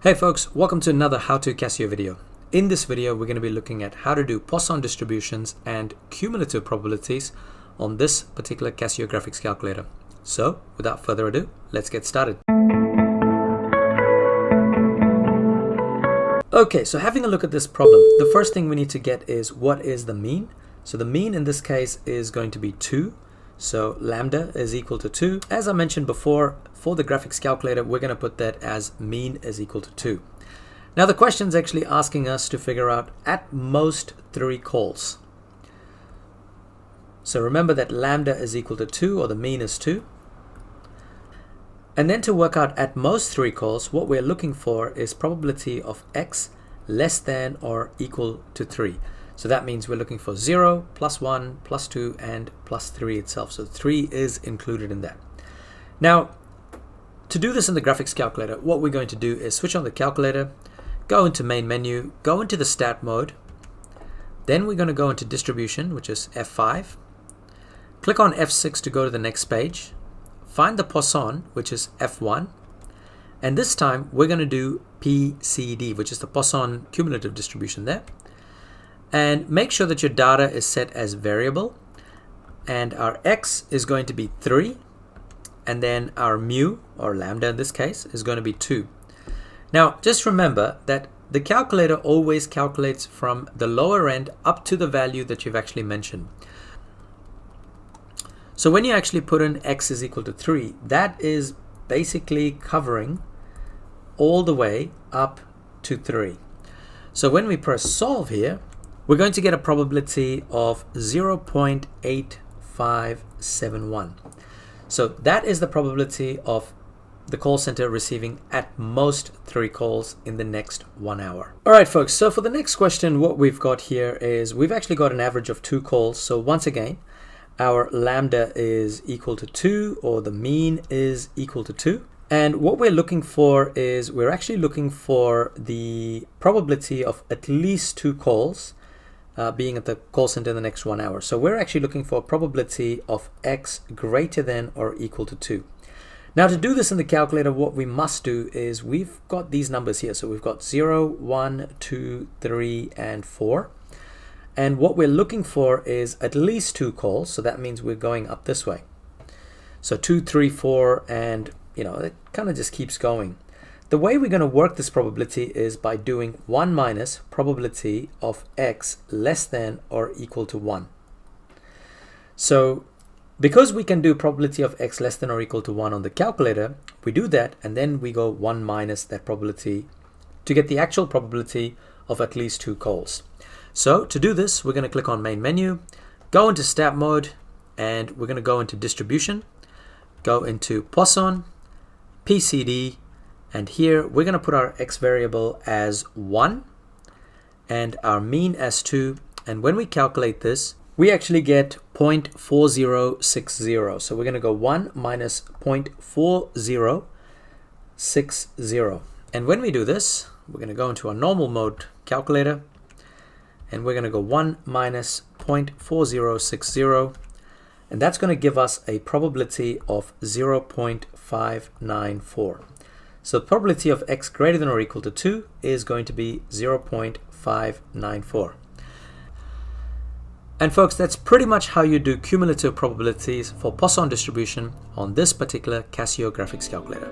Hey folks, welcome to another How to Casio video. In this video, we're going to be looking at how to do Poisson distributions and cumulative probabilities on this particular Casio graphics calculator. So, without further ado, let's get started. Okay, so having a look at this problem, the first thing we need to get is what is the mean. So the mean in this case is going to be 2. So lambda is equal to 2. As I mentioned before, for the graphics calculator, we're going to put that as mean is equal to 2. Now the question is actually asking us to figure out at most 3 calls. So remember that lambda is equal to 2, or the mean is 2. And then to work out at most 3 calls, what we're looking for is probability of x less than or equal to 3. So that means we're looking for 0, plus 1, plus 2, and plus 3 itself. So 3 is included in that. Now, to do this in the graphics calculator, what we're going to do is switch on the calculator, go into main menu, go into the stat mode. Then we're going to go into distribution, which is F5. Click on F6 to go to the next page. Find the Poisson, which is F1. And this time we're going to do PCD, which is the Poisson cumulative distribution there. And make sure that your data is set as variable, and our x is going to be 3, and then our mu, or lambda in this case, is going to be 2. Now just remember that the calculator always calculates from the lower end up to the value that you've actually mentioned. So when you actually put in x is equal to 3, that is basically covering all the way up to 3. So when we press solve here, we're going to get a probability of 0.8571. So that is the probability of the call center receiving at most 3 calls in the next 1 hour. All right, folks, so for the next question, what we've got here is we've actually got an average of 2 calls. So once again, our lambda is equal to 2, or the mean is equal to 2. And what we're looking for is we're actually looking for the probability of at least 2 calls being at the call center in the next 1 hour. So we're actually looking for a probability of x greater than or equal to 2. Now to do this in the calculator, what we must do is we've got these numbers here. So we've got 0, 1, 2, 3, and 4. And what we're looking for is at least 2 calls. So that means we're going up this way. So 2, 3, 4, and it kind of just keeps going. The way we're going to work this probability is by doing 1 minus probability of x less than or equal to 1. So because we can do probability of x less than or equal to 1 on the calculator, we do that and then we go 1 minus that probability to get the actual probability of at least 2 calls. So to do this, we're going to click on main menu, go into stat mode, and we're going to go into distribution, go into Poisson, PCD, and here we're going to put our x variable as 1 and our mean as 2. And when we calculate this, we actually get 0.4060. So we're going to go 1 minus 0.4060. And when we do this, we're going to go into our normal mode calculator, and we're going to go 1 minus 0.4060. And that's going to give us a probability of 0.594. So the probability of x greater than or equal to 2 is going to be 0.594. And folks, that's pretty much how you do cumulative probabilities for Poisson distribution on this particular Casio graphics calculator.